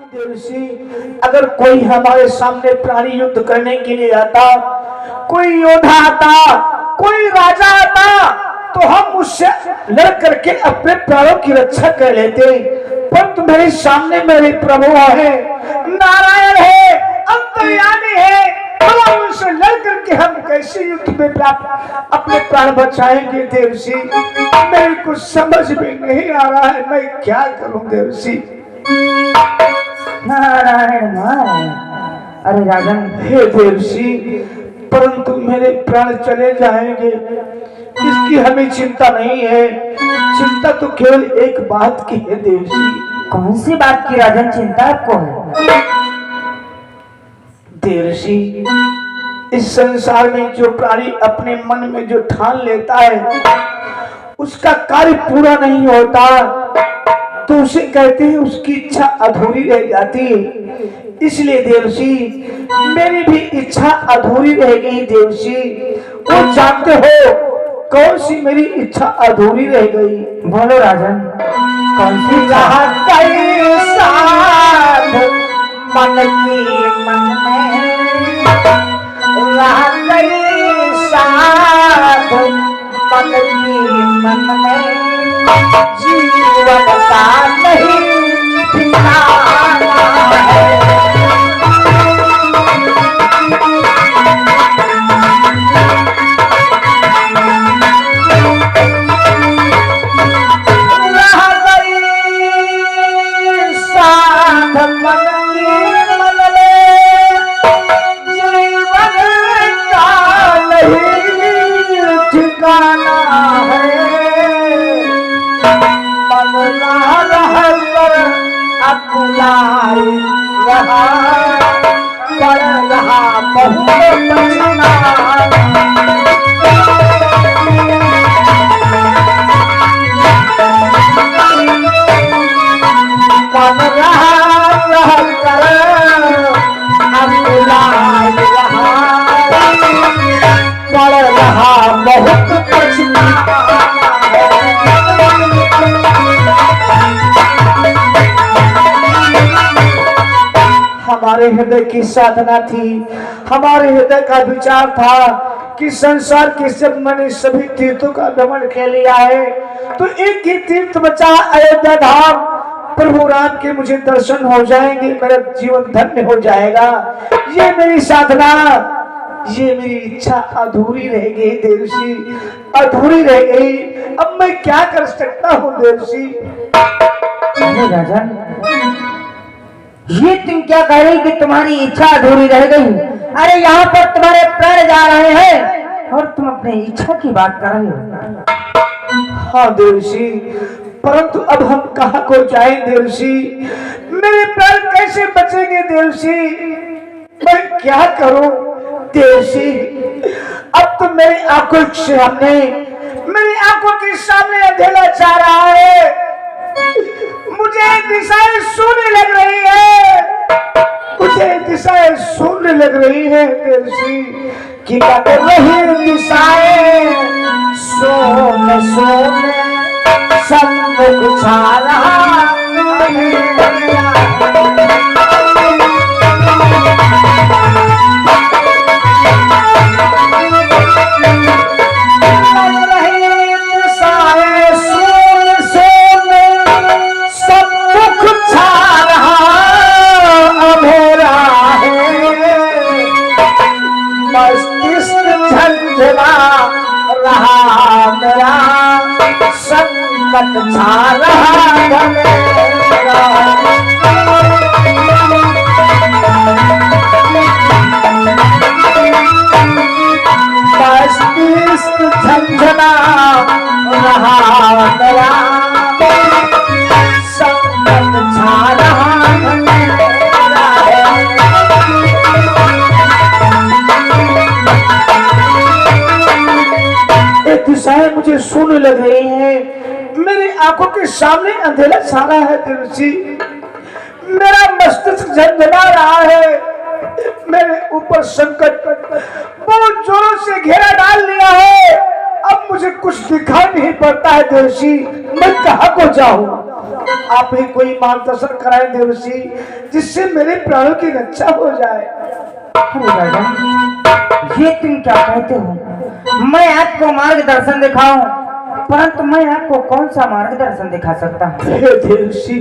देवसी, अगर कोई हमारे सामने प्राणी युद्ध करने के लिए आता, कोई योद्धा आता, कोई राजा आता, तो हम उससे लड़ करके अपने प्राणों की रक्षा कर लेते। पर तुम्हारे सामने मेरे प्रभु है, नारायण है, अंतर्यामी है, उनसे लड़ करके हम कैसे युद्ध में अपने प्राण बचाएंगे देवसी? मेरे को समझ में नहीं आ रहा है, मैं क्या करूं देवसी? नारायण नारायण। अरे राजन, हे देवसी, परंतु मेरे प्राण चले जाएंगे, इसकी हमें चिंता नहीं है। चिंता तो केवल एक बात की है देवसी। कौन सी बात की राजन चिंता आपको है? देवसी, इस संसार में जो प्राणी अपने मन में जो ठान लेता है, उसका कार्य पूरा नहीं होता, तो उसे कहते हैं उसकी इच्छा अधूरी रह जाती है। इसलिए देवसी, मेरी भी इच्छा अधूरी रह गई देवसी। वो जानते हो कौन सी मेरी इच्छा अधूरी रह गई? बोलो राजन, कौन सी? साथ मन की मन में साथ मन की मन में जीवन का नहीं ठिकाना है। हमारे हृदय की साधना थी, हमारे हृदय का विचार था कि संसार के सब मैंने सभी तीर्थों का भ्रमण कर लिया है, तो एक ही तीर्थ बचा अयोध्या धाम। प्रभु राम के मुझे दर्शन हो जाएंगे, मेरा जीवन धन्य हो जाएगा। ये मेरी साधना, ये मेरी इच्छा अधूरी रह गई देवसी, अधूरी रह गई। अब मैं क्या कर सकता हूँ देवसी? राजन, ये तुम क्या कह रही कि तुम्हारी इच्छा अधूरी रह गई? अरे यहाँ पर तुम्हारे प्राण जा रहे हैं और तुम अपनी इच्छा की बात कर रहे हो। हाँ देवसी, परंतु अब हम कहाँ को जाएं देवसी? मेरे प्राण कैसे बचेंगे देवसी? मैं क्या करूं देवसी? अब तो मेरी आंखों के सामने, मेरी आंखों के सामने अंधेरा छा रहा है, मुझे दिशाएं शून्य लग रही है, मुझे दिशाएं शून्य लग रही है देवसी। कि कर रही दिशाएं शून्य शून्य, सब छा रहा संकट छा रहा झंझना रहा मेरा, संकट छा रहा दिशाएं मुझे शून्य लग रही हैं, मेरी आंखों के सामने अंधेरा छा रहा है देवसी। मेरा मस्तिष्क झंझना रहा है, मेरे ऊपर संकट बहुत जोरों से घेरा डाल लिया है। अब मुझे कुछ दिखाई नहीं पड़ता है देवसी, मैं कहाँ को जाऊं? आप ही कोई मार्गदर्शन कराएं देवर्षि, जिससे मेरे प्राणों की रक्षा हो जाए। अरे राजन, ये तुम क्या कहते हो? मैं आपको मार्गदर्शन दिखाऊं, परंतु मैं आपको कौन सा मार्गदर्शन दिखा सकता हूँ? हे देवर्षि,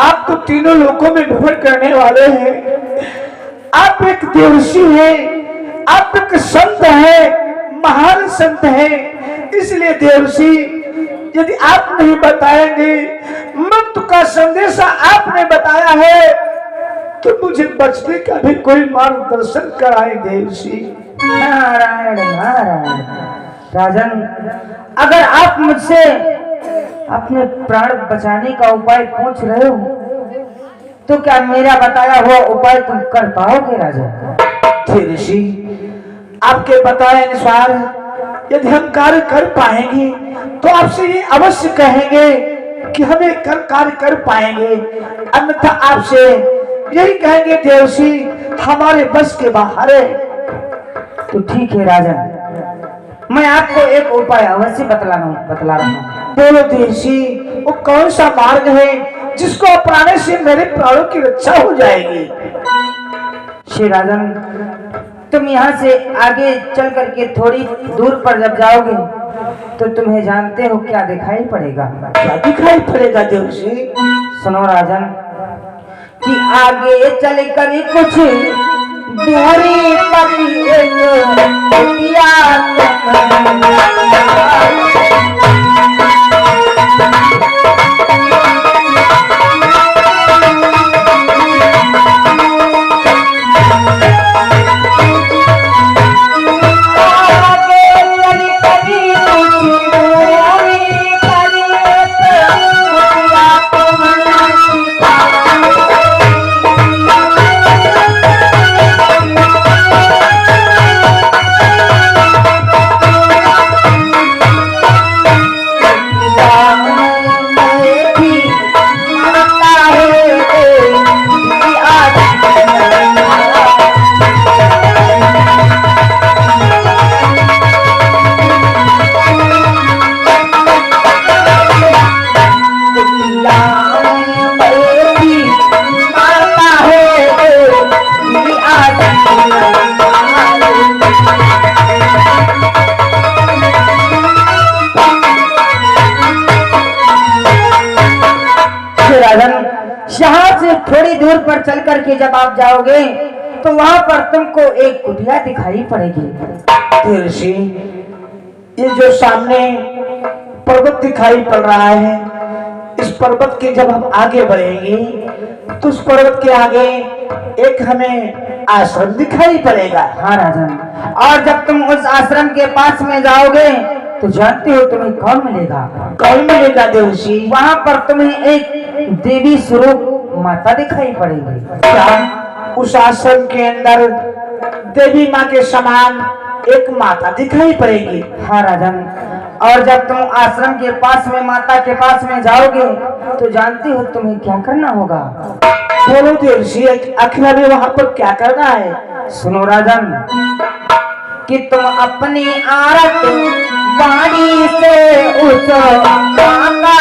आप तो तीनों लोकों में भ्रमण करने वाले हैं। आप एक देवर्षि हैं, आप एक संत हैं, महान संत हैं। इसलिए देवर्षि, यदि आप नहीं बताएंगे, मृत्यु का संदेशा आपने बताया है, तो मुझे बचने का भी कोई मार्गदर्शन कराए देवर्षि। नारायण नारायण। राजन, अगर आप मुझसे अपने प्राण बचाने का उपाय पूछ रहे हो, तो क्या मेरा बताया हुआ उपाय तुम कर पाओगे राजन? ऋषि, आपके बताए अनुसार यदि हम कार्य कर पाएंगे तो आपसे ये अवश्य कहेंगे कि हमें कार्य कर पाएंगे, अन्यथा आपसे यही कहेंगे देवर्षि हमारे बस के बाहर है। तो ठीक है राजन, मैं आपको एक उपाय अवश्य बतला रहा हूँ। बोलो देवर्षि, वो कौन सा मार्ग है जिसको अपनाने से मेरे प्राणों की रक्षा हो जाएगी? श्री राजन, तुम यहाँ से आगे चल करके थोड़ी दूर पर जब जाओगे तो तुम्हें जानते हो क्या दिखाई पड़ेगा? क्या दिखाई पड़ेगा देवर्षि? सुनो राजन, कि आगे चल कर कुछ दूरी पर एक कुटिया यहाँ से थोड़ी दूर पर चल करके जब आप जाओगे तो वहाँ पर तुमको एक कुटिया दिखाई पड़ेगी। ऋषि, ये जो सामने पर्वत दिखाई पड़ रहा है, इस पर्वत के जब हम आगे बढ़ेंगे तो उस पर्वत के आगे एक हमें आश्रम दिखाई पड़ेगा। हाँ राजन, और जब तुम उस आश्रम के पास में जाओगे तो जानते हो तुम्हें कौन मिलेगा? कौन मिलेगा देवर्षि? वहाँ पर तुम्हें एक देवी स्वरूप माता दिखाई पड़ेगी। क्या उस आश्रम के अंदर देवी माँ के समान एक माता दिखाई पड़ेगी? हाँ राजन, और जब तुम आश्रम के पास में माता के पास में जाओगे तो जानते हो तुम्हें क्या करना होगा? बोलो देवर्षि, आखिर हमें वहाँ पर क्या करना है? सुनो राजन, कि तुम अपनी आरत वाणी से उस माता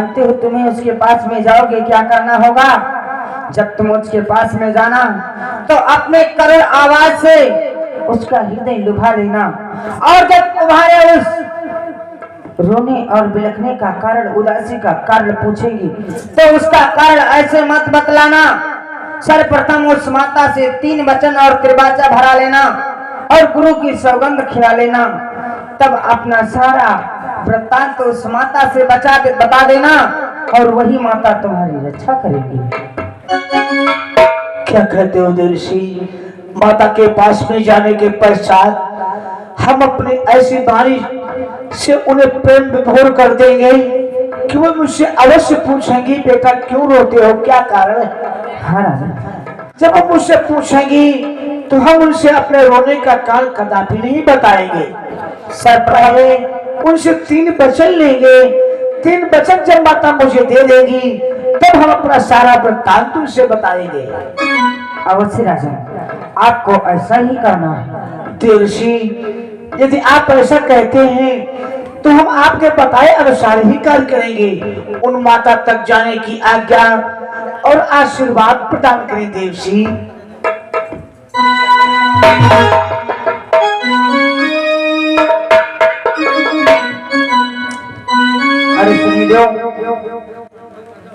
जानते हो तुम्हें उसके पास में जाओगे क्या करना होगा? जब तुम उसके पास में जाना तो अपने करुण आवाज से उसका हृदय लुभा लेना, और जब तुम्हारे उस रोने और बिलखने का कारण, उदासी का कारण पूछेगी तो उसका कारण ऐसे मत बतलाना। सर्वप्रथम उस माता से 3 वचन और त्रिवाचा भरा लेना और गुरु की सौगंध खिला लेना। तब अपना सारा वृत्तांत उस माता से बता देना और वही माता तुम्हारी रक्षा करेगी। क्या कहते हो देवर्षि? माता के पास में जाने के पश्चात हम अपने ऐसी वाणी से उन्हें प्रेम विभोर कर देंगे कि वो मुझसे अवश्य पूछेंगी, बेटा क्यों रोते हो, क्या कारण है? हाँ राजा। जब वो मुझसे पूछेंगी तो हम उनसे अपने रोने का कारण कदापि नहीं बताएंगे। सर पहले उनसे 3 वचन लेंगे। 3 वचन जब माता मुझे दे देगी तब हम अपना सारा वृत्तांत उनसे बताएंगे। अवश्य राजा, आपको ऐसा ही करना है। देवर्षि, यदि आप ऐसा कहते हैं तो हम आपके बताए अनुसार ही कार्य करेंगे। उन माता तक जाने की आज्ञा और आशीर्वाद प्रदान करें देवर्षि। अरे सुनी दो,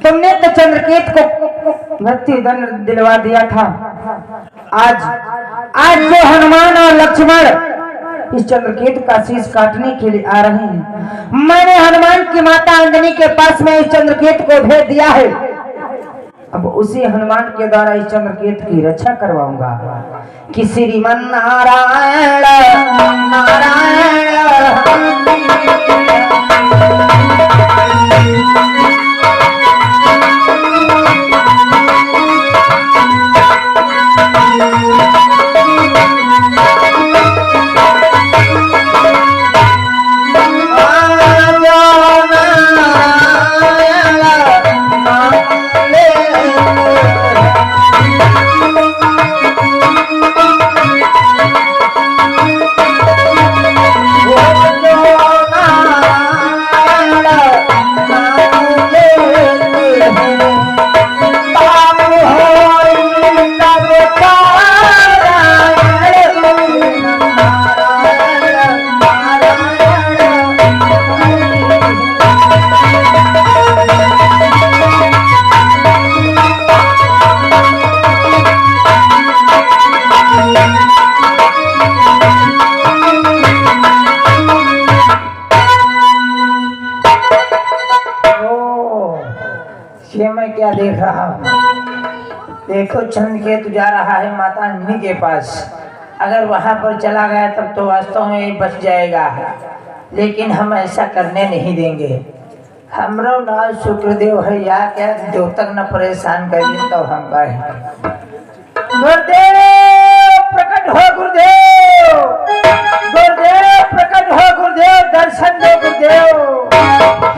तुमने तो चंद्रकेत को मृत्यु दंड दिलवा दिया था। आज जो हनुमान और लक्ष्मण इस चंद्रकेत का शीश काटने के लिए आ रहे हैं, मैंने हनुमान की माता अंजनी के पास में इस चंद्रकेत को भेज दिया है। अब उसी हनुमान के द्वारा इस चंद्रकेत की रक्षा करवाऊंगा कि श्रीमन नारायण नारायण। मैं क्या देख रहा हूँ? देखो चंद्रकेतु जा रहा है माता अंजनी के पास। अगर वहां पर चला गया तब तो वास्तव में बच जाएगा, लेकिन हम ऐसा करने नहीं देंगे। हमरो ना शुक्रदेव है या क्या देव तक न परेशान करिए तो हम कहे गुरुदेव प्रकट हो, गुरुदेव गुरुदेव प्रकट हो, गुरुदेव दर्शन दो गुरुदेव।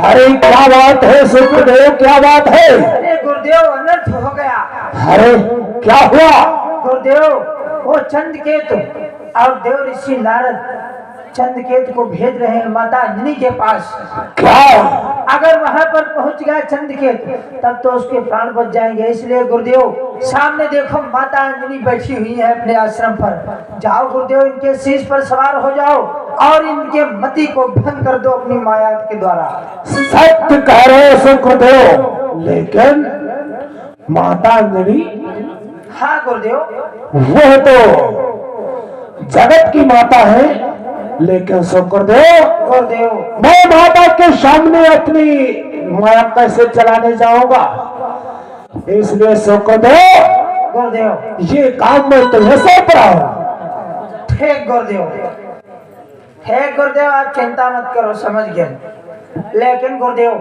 अरे क्या बात है शुक्रदेव, क्या बात है? अरे गुरुदेव अनर्थ हो गया। अरे क्या हुआ? गुरुदेव वो चंद्रकेतु और देव ऋषि नारद चंद्रकेतु को भेज रहे हैं माता अंजनी के पास। क्या? अगर वहां पर पहुंच गया चंद्रकेतु तब तो उसके प्राण बच जाएंगे। इसलिए गुरुदेव सामने देखो माता अंजनी बैठी हुई है अपने आश्रम पर। जाओ गुरुदेव इनके शीश पर सवार हो जाओ और इनके मति को भंग कर दो अपनी माया के द्वारा। सत्य कह रहे हो शुक्रदेव, लेकिन माता अंजनी? हाँ गुरुदेव, वह तो जगत की माता है, लेकिन शुक्रदेव गुरुदेव मैं माता के सामने अपनी माया कैसे चलाने जाऊंगा? इसलिए शुक्रदेव गुरुदेव ये काम मैं तुम्हें सौंप रहा हूँ। ठीक गुरुदेव, ठीक गुरुदेव, आप चिंता मत करो, समझ गए। लेकिन गुरुदेव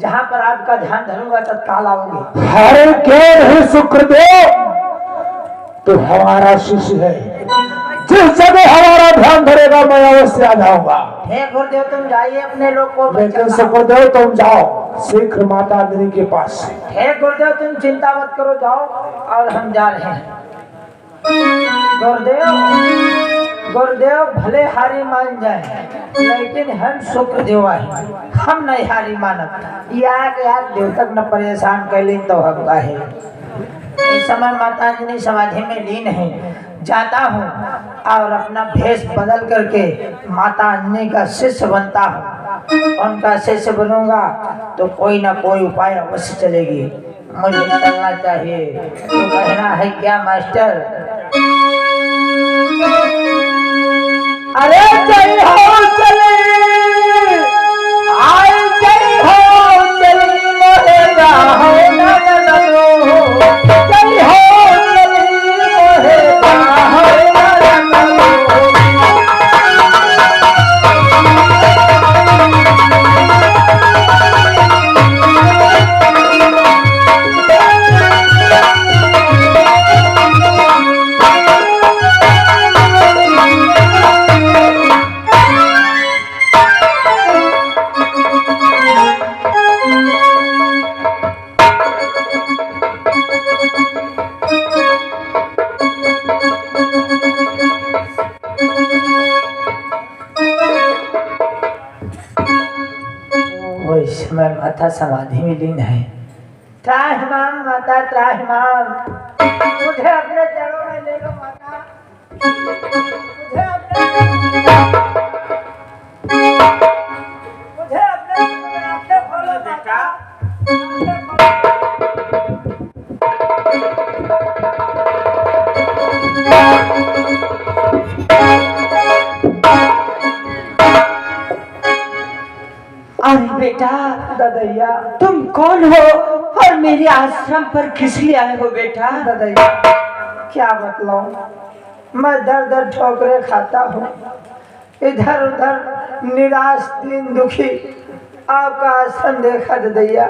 जहाँ पर आपका ध्यान धरूंगा तत्काल आओगे। हरे क्यों नहीं शुक्रदेव, तो हमारा शिष्य है, जिस जगह हमारा ध्यान धरेगा मैं अवश्य आ जाऊंगा। हे गुरुदेव तुम जाइए अपने लोग को। लेकिन शुक्रदेव तुम जाओ शीघ्र माता अंजनी के पास। हे गुरुदेव तुम चिंता मत करो, जाओ और हम जा रहे हैं। गुरुदेव भले हारी मान जाए, लेकिन हम शुक्र देवा है, हम नहीं हारी मानब। याद देव तक न परेशान कैली तो हम काहे। इस समय माता जी समाधि में लीन है। जाता हूँ और अपना भेष बदल करके माता अंजनी का शिष्य बनता हूँ। उनका शिष्य बनूंगा तो कोई ना कोई उपाय अवश्य चलेगी। मुझे चलना चाहिए। तो कहना है क्या मास्टर? अरे जय हो चले, आए जय हो चली मोहेगा हो नयन लो, जय हो चली मोहेगा हो नयन लो। समय माता समाधि में लीन है। त्राहिमाम माता त्राहिमाम, मुझे अपने चरणों में ले लो माता, मुझे अपने आंखें खोलो बेटा। अरे बेटा, दादैया तुम कौन हो और मेरे आश्रम पर किस लिए आए हो बेटा? दादैया क्या बतलाऊं, मैं दर दर ठोकरे खाता हूँ, इधर उधर निराश दीन दुखी। आपका आश्रम देखा दादैया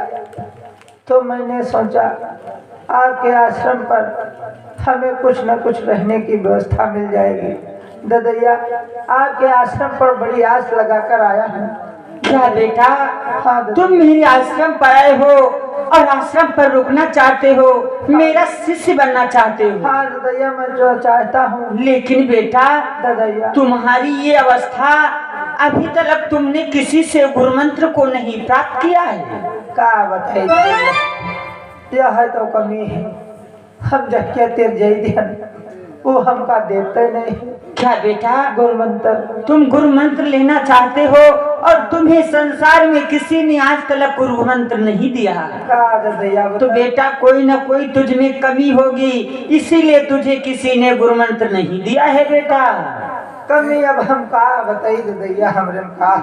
तो मैंने सोचा आपके आश्रम पर हमें कुछ न कुछ रहने की व्यवस्था मिल जाएगी। दादैया आपके आश्रम पर बड़ी आस लगाकर आया हूँ। क्या बेटा, हाँ, तुम मेरे आश्रम पर आए हो और आश्रम पर रुकना चाहते हो, मेरा शिष्य बनना चाहते हो? हाँ दादैया, मैं जो चाहता हूँ। लेकिन बेटा दादैया तुम्हारी ये अवस्था, अभी तक तुमने किसी से गुरुमंत्र को नहीं प्राप्त किया है। क्या बताइए, यह है तो कमी है। हम जब कहते जय ध्यान वो हमका देते नहीं। क्या बेटा, गुरुमंत्र तुम गुरुमंत्र लेना चाहते हो और तुम्हें संसार में किसी ने आज तक गुरुमंत्र नहीं दिया। तो बेटा कोई ना कोई तुझ में कमी होगी, इसीलिए तुझे किसी ने गुरुमंत्र नहीं दिया है बेटा। कमी अब हम का बताइए दैया, हमरे में का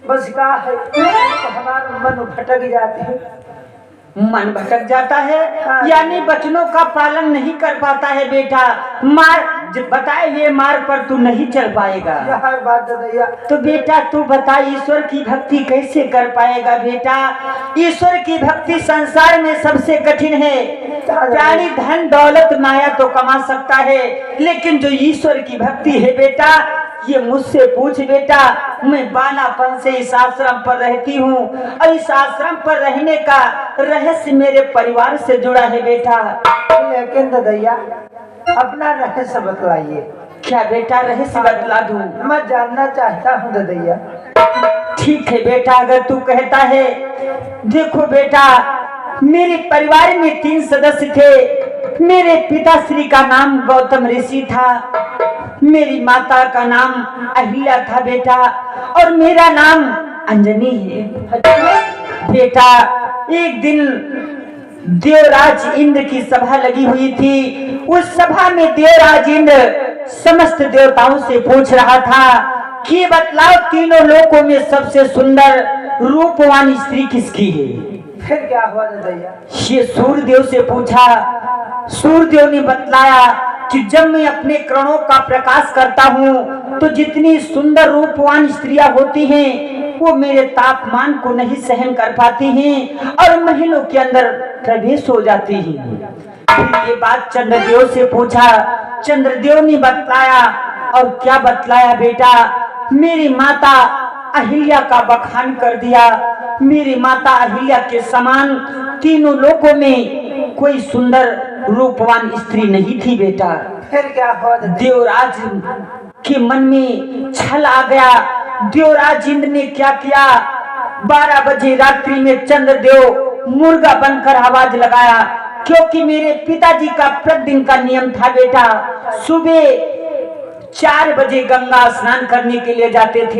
बस का है, हमारा मन भटक जाते हैं। मन भटक जाता है, हाँ। यानी वचनों का पालन नहीं कर पाता है बेटा। बताए हुए मार्ग पर तू नहीं चल पाएगा। यह बात दैया। तो बेटा तू बता, ईश्वर की भक्ति कैसे कर पाएगा बेटा? ईश्वर की भक्ति संसार में सबसे कठिन है। प्राणी धन दौलत माया तो कमा सकता है, लेकिन जो ईश्वर की भक्ति है बेटा, ये मुझसे पूछ बेटा। मैं बालापन से इस आश्रम पर रहती हूँ और इस आश्रम पर रहने का रहस्य मेरे परिवार से जुड़ा है बेटा। लेकिन दादैया अपना रहस्य बतलाइए। क्या बेटा रहस्य बतला दूं? मैं जानना चाहता हूँ दादैया। ठीक है बेटा, अगर तू कहता है। देखो बेटा, मेरे परिवार में 3 सदस्य थे। मेरे पिताश्री का नाम गौतम ऋषि था, मेरी माता का नाम अहिल्या था बेटा, और मेरा नाम अंजनी है बेटा। एक दिन देवराज इंद्र की सभा लगी हुई थी। उस सभा में देवराज इंद्र समस्त देवताओं से पूछ रहा था कि बतलाओ, तीनों लोकों में सबसे सुंदर रूपवान स्त्री किसकी है? फिर क्या हुआ दादैया? ये सूर्यदेव से पूछा। सूर्यदेव ने बतलाया कि जब मैं अपने किरणों का प्रकाश करता हूँ तो जितनी सुंदर रूपवान स्त्रियां होती हैं वो मेरे तापमान को नहीं सहन कर पाती हैं और महलों के अंदर प्रवेश हो जाती हैं। फिर ये बात चंद्रदेव से पूछा। चंद्रदेव ने बतलाया। और क्या बतलाया बेटा? मेरी माता अहिल्या का बखान कर दिया। मेरी माता अहिल्या के समान तीनों लोकों में कोई सुंदर रूपवान स्त्री नहीं थी बेटा। फिर क्या हुआ दादा? देवराज के मन में छल आ गया। देवराज इंद्र ने क्या किया, 12 बजे रात्रि में चंद्रदेव मुर्गा बनकर आवाज लगाया, क्योंकि मेरे पिताजी का प्रतिदिन का नियम था बेटा, सुबह 4 बजे गंगा स्नान करने के लिए जाते थे।